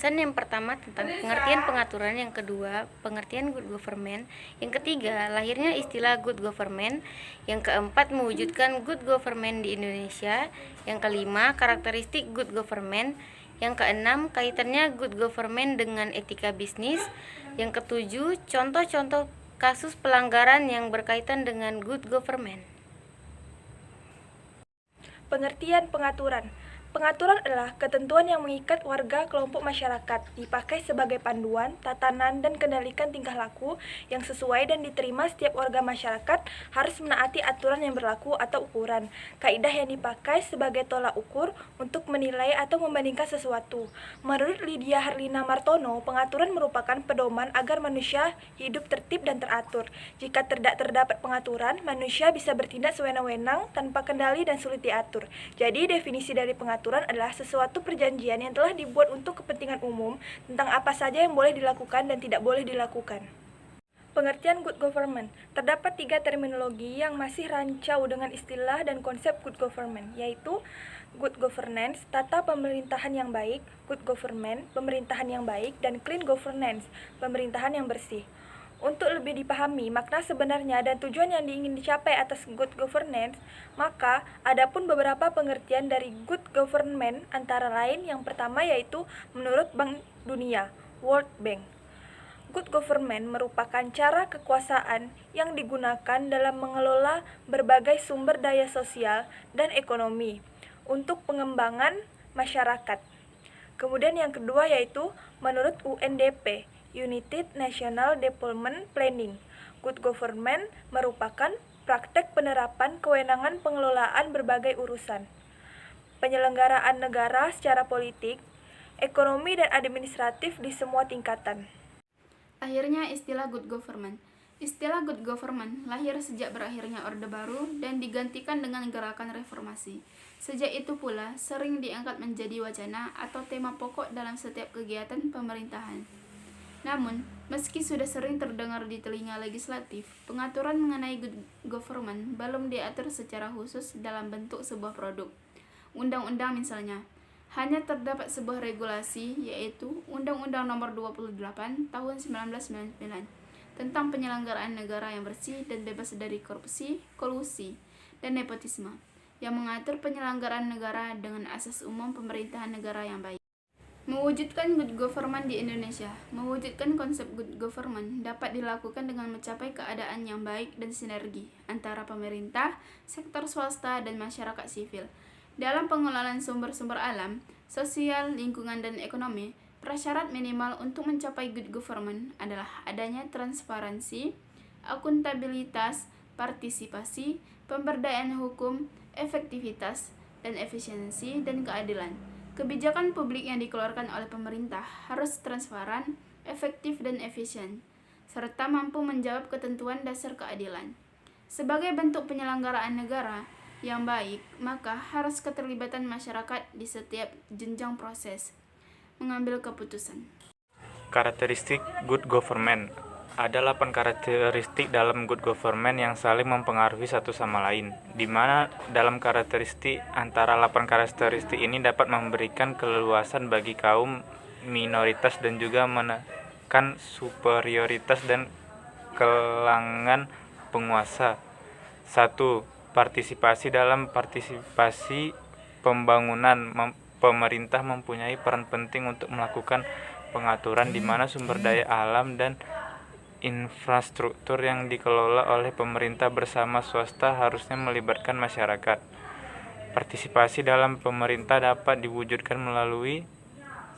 Pembahasan yang pertama tentang pengertian pengaturan, yang kedua pengertian good government, yang ketiga lahirnya istilah good government, yang keempat mewujudkan good government di Indonesia, yang kelima karakteristik good government, yang keenam kaitannya good government dengan etika bisnis, yang ketujuh contoh-contoh kasus pelanggaran yang berkaitan dengan good government. Pengertian pengaturan. Pengaturan adalah ketentuan yang mengikat warga kelompok masyarakat, dipakai sebagai panduan, tatanan, dan kendalikan tingkah laku yang sesuai dan diterima setiap warga masyarakat harus menaati aturan yang berlaku atau ukuran. Kaidah yang dipakai sebagai tolak ukur untuk menilai atau membandingkan sesuatu. Menurut Lydia Herlina Martono, pengaturan merupakan pedoman agar manusia hidup tertib dan teratur. Jika tidak terdapat pengaturan, manusia bisa bertindak sewenang-wenang tanpa kendali dan sulit diatur. Jadi, definisi dari pengaturan adalah sesuatu perjanjian yang telah dibuat untuk kepentingan umum tentang apa saja yang boleh dilakukan dan tidak boleh dilakukan. Pengertian good government. Terdapat 3 terminologi yang masih rancau dengan istilah dan konsep good government, yaitu good governance, tata pemerintahan yang baik, good government, pemerintahan yang baik, dan clean governance, pemerintahan yang bersih. Untuk lebih dipahami makna sebenarnya dan tujuan yang ingin dicapai atas good governance, maka ada pun beberapa pengertian dari good government, antara lain yang pertama yaitu menurut Bank Dunia, World Bank. Good government merupakan cara kekuasaan yang digunakan dalam mengelola berbagai sumber daya sosial dan ekonomi untuk pengembangan masyarakat. Kemudian yang kedua yaitu menurut UNDP, United National Development Planning. Good government merupakan praktek penerapan kewenangan pengelolaan berbagai urusan, penyelenggaraan negara secara politik, ekonomi dan administratif di semua tingkatan. Akhirnya istilah good government. Istilah good government lahir sejak berakhirnya Orde Baru dan digantikan dengan gerakan reformasi. Sejak itu pula sering diangkat menjadi wacana atau tema pokok dalam setiap kegiatan pemerintahan. Namun, meski sudah sering terdengar di telinga legislatif, pengaturan mengenai good government belum diatur secara khusus dalam bentuk sebuah produk. Undang-undang misalnya, hanya terdapat sebuah regulasi yaitu Undang-Undang Nomor 28 Tahun 1999 tentang penyelenggaraan negara yang bersih dan bebas dari korupsi, kolusi, dan nepotisme, yang mengatur penyelenggaraan negara dengan asas umum pemerintahan negara yang baik. Mewujudkan good government di Indonesia. Mewujudkan konsep good government dapat dilakukan dengan mencapai keadaan yang baik dan sinergi antara pemerintah, sektor swasta, dan masyarakat sivil. Dalam pengelolaan sumber-sumber alam, sosial, lingkungan, dan ekonomi, prasyarat minimal untuk mencapai good government adalah adanya transparansi, akuntabilitas, partisipasi, pemberdayaan hukum, efektivitas, dan efisiensi, dan keadilan. Kebijakan publik yang dikeluarkan oleh pemerintah harus transparan, efektif, dan efisien, serta mampu menjawab ketentuan dasar keadilan. Sebagai bentuk penyelenggaraan negara yang baik, maka harus keterlibatan masyarakat di setiap jenjang proses mengambil keputusan. Karakteristik good government. Ada 8 karakteristik dalam good government yang saling mempengaruhi satu sama lain, di mana dalam karakteristik antara 8 karakteristik ini dapat memberikan keleluasan bagi kaum minoritas dan juga menekan superioritas dan kelangan penguasa. 1. Partisipasi. Dalam partisipasi pembangunan, pemerintah mempunyai peran penting untuk melakukan pengaturan di mana sumber daya alam dan infrastruktur yang dikelola oleh pemerintah bersama swasta harusnya melibatkan masyarakat. Partisipasi dalam pemerintah dapat diwujudkan melalui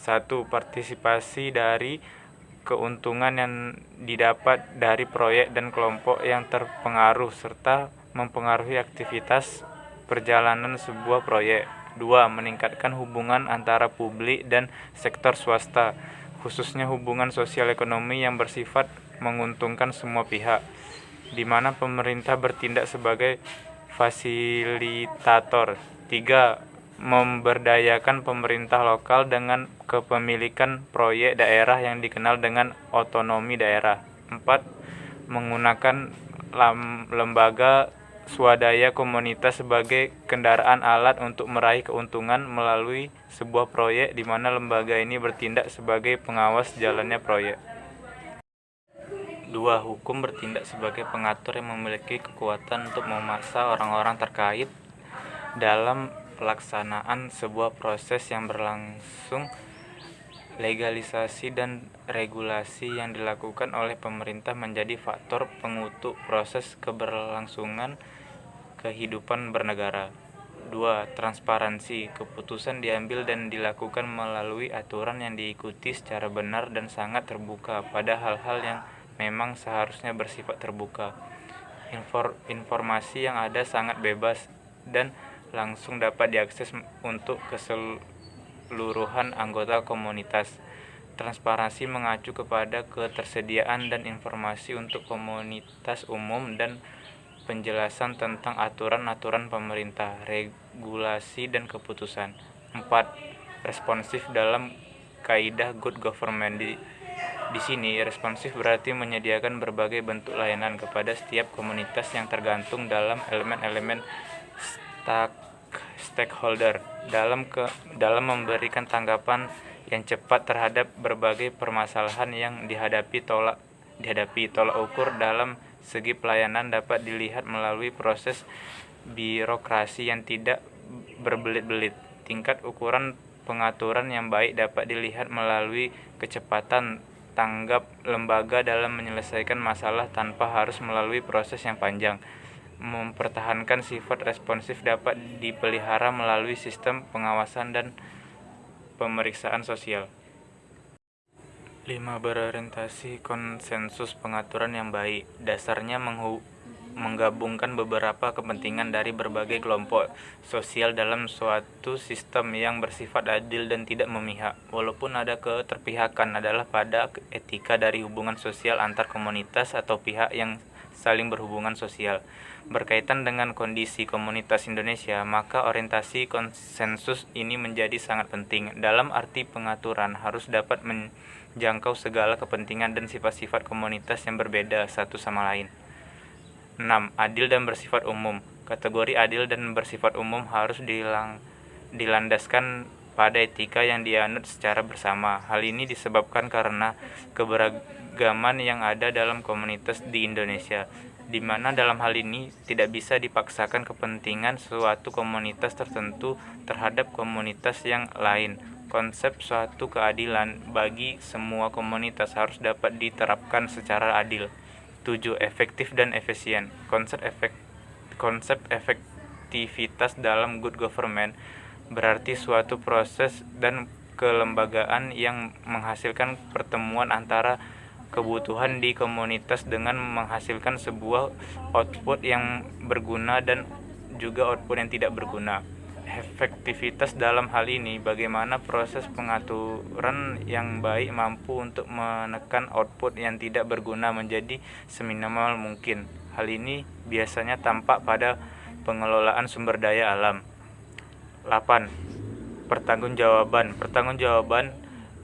1. Partisipasi dari keuntungan yang didapat dari proyek dan kelompok yang terpengaruh serta mempengaruhi aktivitas perjalanan sebuah proyek. 2. Meningkatkan hubungan antara publik dan sektor swasta, khususnya hubungan sosial ekonomi yang bersifat menguntungkan semua pihak, di mana pemerintah bertindak sebagai fasilitator. 3. Memberdayakan pemerintah lokal dengan kepemilikan proyek daerah yang dikenal dengan otonomi daerah. 4. Menggunakan lembaga swadaya komunitas sebagai kendaraan alat untuk meraih keuntungan melalui sebuah proyek di mana lembaga ini bertindak sebagai pengawas jalannya proyek. 2. Hukum bertindak sebagai pengatur yang memiliki kekuatan untuk memaksa orang-orang terkait dalam pelaksanaan sebuah proses yang berlangsung. Legalisasi dan regulasi yang dilakukan oleh pemerintah menjadi faktor pengutuk proses keberlangsungan kehidupan bernegara. 2. Transparansi. Keputusan diambil dan dilakukan melalui aturan yang diikuti secara benar dan sangat terbuka pada hal-hal yang memang seharusnya bersifat terbuka. Informasi yang ada sangat bebas dan langsung dapat diakses untuk keseluruhan anggota komunitas. Transparansi mengacu kepada ketersediaan dan informasi untuk komunitas umum dan penjelasan tentang aturan-aturan pemerintah, regulasi, dan keputusan. 4. Responsif dalam kaidah good government. Di sini, responsif berarti menyediakan berbagai bentuk layanan kepada setiap komunitas yang tergantung dalam elemen-elemen stakeholder dalam memberikan tanggapan yang cepat terhadap berbagai permasalahan yang dihadapi. Tolak ukur dalam segi pelayanan dapat dilihat melalui proses birokrasi yang tidak berbelit-belit. Tingkat ukuran pengaturan yang baik dapat dilihat melalui kecepatan tanggap lembaga dalam menyelesaikan masalah tanpa harus melalui proses yang panjang. Mempertahankan sifat responsif dapat dipelihara melalui sistem pengawasan dan pemeriksaan sosial. 5. Berorientasi konsensus pengaturan yang baik. Dasarnya menggabungkan beberapa kepentingan dari berbagai kelompok sosial dalam suatu sistem yang bersifat adil dan tidak memihak. Walaupun ada keterpihakan adalah pada etika dari hubungan sosial antar komunitas atau pihak yang saling berhubungan sosial. Berkaitan dengan kondisi komunitas Indonesia, maka orientasi konsensus ini menjadi sangat penting. Dalam arti pengaturan harus dapat menjangkau segala kepentingan dan sifat-sifat komunitas yang berbeda satu sama lain. 6. Adil dan bersifat umum. Kategori adil dan bersifat umum harus dilandaskan pada etika yang dianut secara bersama. Hal ini disebabkan karena keberagaman yang ada dalam komunitas di Indonesia, di mana dalam hal ini tidak bisa dipaksakan kepentingan suatu komunitas tertentu terhadap komunitas yang lain. Konsep suatu keadilan bagi semua komunitas harus dapat diterapkan secara adil. 7. Efektif dan efisien. Konsep efektivitas dalam good government berarti suatu proses dan kelembagaan yang menghasilkan pertemuan antara kebutuhan di komunitas dengan menghasilkan sebuah output yang berguna dan juga output yang tidak berguna. Efektivitas dalam hal ini bagaimana proses pengaturan yang baik mampu untuk menekan output yang tidak berguna menjadi seminimal mungkin. Hal ini biasanya tampak pada pengelolaan sumber daya alam. 8. Pertanggungjawaban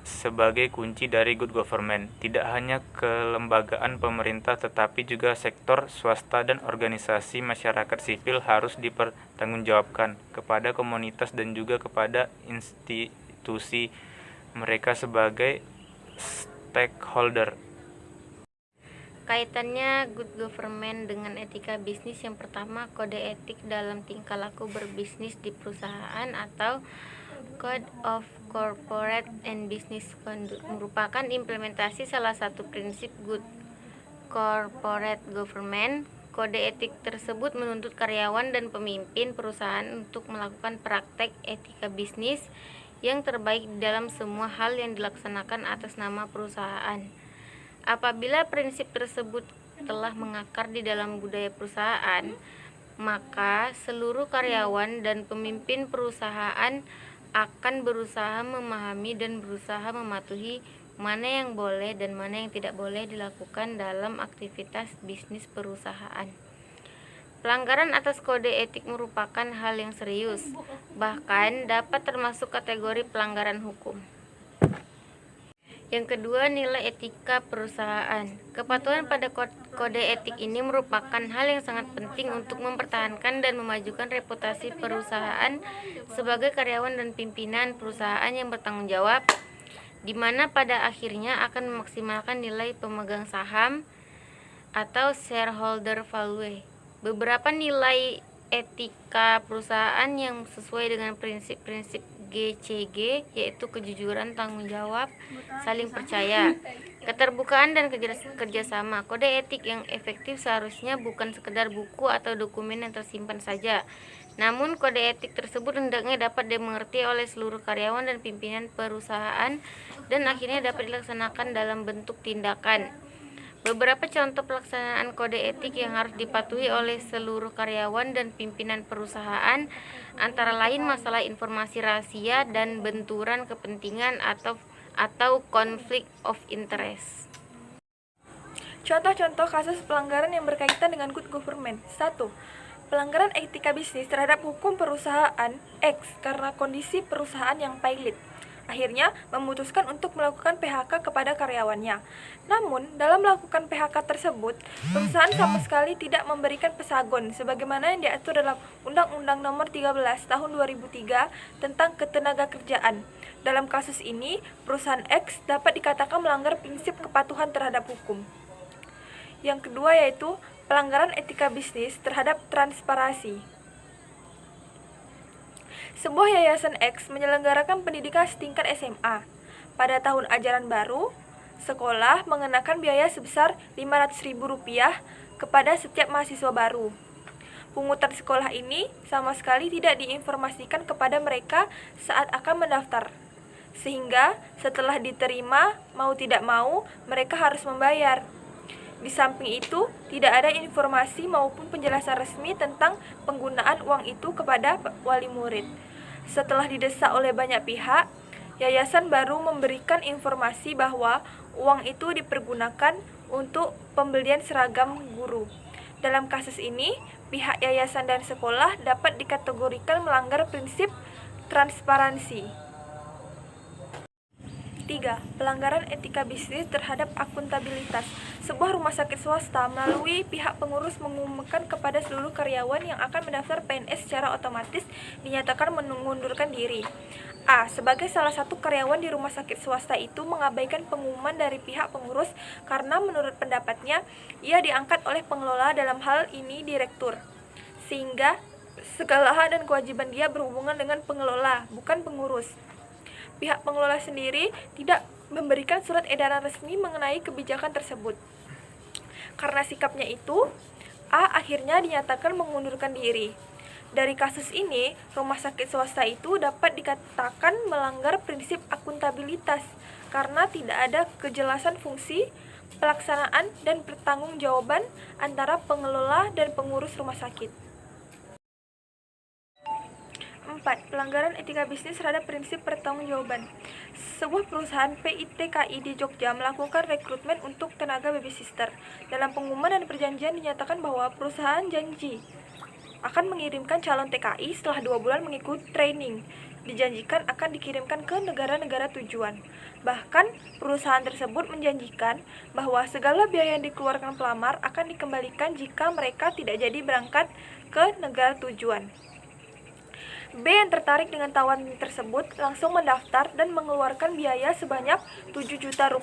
sebagai kunci dari good government. Tidak hanya kelembagaan pemerintah tetapi juga sektor swasta dan organisasi masyarakat sipil harus dipertanggungjawabkan kepada komunitas dan juga kepada institusi mereka sebagai stakeholder. Kaitannya good government dengan etika bisnis. Yang pertama, kode etik dalam tingkah laku berbisnis di perusahaan atau Code of Corporate and Business Conduct merupakan implementasi salah satu prinsip good corporate government. Kode etik tersebut menuntut karyawan dan pemimpin perusahaan untuk melakukan praktek etika bisnis yang terbaik dalam semua hal yang dilaksanakan atas nama perusahaan. Apabila prinsip tersebut telah mengakar di dalam budaya perusahaan, maka seluruh karyawan dan pemimpin perusahaan akan berusaha memahami dan berusaha mematuhi mana yang boleh dan mana yang tidak boleh dilakukan dalam aktivitas bisnis perusahaan. Pelanggaran atas kode etik merupakan hal yang serius, bahkan dapat termasuk kategori pelanggaran hukum. Yang kedua, nilai etika perusahaan. Kepatuhan pada kode etik ini merupakan hal yang sangat penting untuk mempertahankan dan memajukan reputasi perusahaan sebagai karyawan dan pimpinan perusahaan yang bertanggung jawab, di mana pada akhirnya akan memaksimalkan nilai pemegang saham atau shareholder value. Beberapa nilai etika perusahaan yang sesuai dengan prinsip-prinsip GCG yaitu kejujuran, tanggung jawab, saling percaya, keterbukaan dan kerjasama. Kode etik yang efektif seharusnya bukan sekedar buku atau dokumen yang tersimpan saja, namun kode etik tersebut hendaknya dapat dimengerti oleh seluruh karyawan dan pimpinan perusahaan dan akhirnya dapat dilaksanakan dalam bentuk tindakan. Beberapa contoh pelaksanaan kode etik yang harus dipatuhi oleh seluruh karyawan dan pimpinan perusahaan antara lain masalah informasi rahasia dan benturan kepentingan atau konflik of interest. Contoh-contoh kasus pelanggaran yang berkaitan dengan good government. 1. Pelanggaran etika bisnis terhadap hukum perusahaan X karena kondisi perusahaan yang pailit. Akhirnya memutuskan untuk melakukan PHK kepada karyawannya. Namun, dalam melakukan PHK tersebut, perusahaan sama sekali tidak memberikan pesangon sebagaimana yang diatur dalam Undang-Undang Nomor 13 Tahun 2003 tentang Ketenagakerjaan. Dalam kasus ini, perusahaan X dapat dikatakan melanggar prinsip kepatuhan terhadap hukum. Yang kedua yaitu pelanggaran etika bisnis terhadap transparansi. Sebuah yayasan X menyelenggarakan pendidikan setingkat SMA. Pada tahun ajaran baru, sekolah mengenakan biaya sebesar Rp500.000 kepada setiap mahasiswa baru. Pungutan sekolah ini sama sekali tidak diinformasikan kepada mereka saat akan mendaftar. Sehingga setelah diterima, mau tidak mau, mereka harus membayar. Di samping itu, tidak ada informasi maupun penjelasan resmi tentang penggunaan uang itu kepada wali murid. Setelah didesak oleh banyak pihak, yayasan baru memberikan informasi bahwa uang itu dipergunakan untuk pembelian seragam guru. Dalam kasus ini, pihak yayasan dan sekolah dapat dikategorikan melanggar prinsip transparansi. 3. Pelanggaran etika bisnis terhadap akuntabilitas. Sebuah rumah sakit swasta melalui pihak pengurus mengumumkan kepada seluruh karyawan yang akan mendaftar PNS secara otomatis dinyatakan mengundurkan diri. A. Sebagai salah satu karyawan di rumah sakit swasta itu mengabaikan pengumuman dari pihak pengurus karena menurut pendapatnya ia diangkat oleh pengelola, dalam hal ini direktur, sehingga segala hak dan kewajiban dia berhubungan dengan pengelola, bukan pengurus. Pihak pengelola sendiri tidak memberikan surat edaran resmi mengenai kebijakan tersebut. Karena sikapnya itu, A akhirnya dinyatakan mengundurkan diri. Dari kasus ini, rumah sakit swasta itu dapat dikatakan melanggar prinsip akuntabilitas karena tidak ada kejelasan fungsi, pelaksanaan, dan pertanggungjawaban antara pengelola dan pengurus rumah sakit. 4. Pelanggaran etika bisnis terhadap prinsip pertanggungjawaban. Sebuah perusahaan PITKI di Jogja melakukan rekrutmen untuk tenaga babysitter. Dalam pengumuman dan perjanjian dinyatakan bahwa perusahaan janji akan mengirimkan calon TKI setelah 2 bulan mengikuti training. Dijanjikan akan dikirimkan ke negara-negara tujuan. Bahkan, perusahaan tersebut menjanjikan bahwa segala biaya yang dikeluarkan pelamar akan dikembalikan jika mereka tidak jadi berangkat ke negara tujuan. B yang tertarik dengan tawaran tersebut langsung mendaftar dan mengeluarkan biaya sebanyak Rp7 juta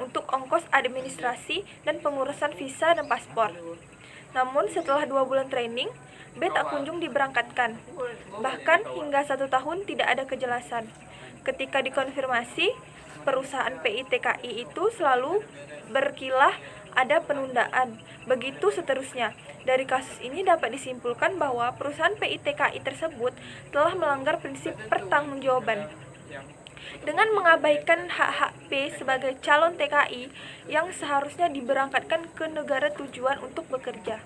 untuk ongkos administrasi dan pengurusan visa dan paspor. Namun setelah 2 bulan training, B tak kunjung diberangkatkan. Bahkan hingga 1 tahun tidak ada kejelasan. Ketika dikonfirmasi, perusahaan PITKI itu selalu berkilah ada penundaan. Begitu seterusnya. Dari kasus ini dapat disimpulkan bahwa perusahaan PITKI tersebut telah melanggar prinsip pertanggungjawaban dengan mengabaikan hak-hak B sebagai calon TKI yang seharusnya diberangkatkan ke negara tujuan untuk bekerja.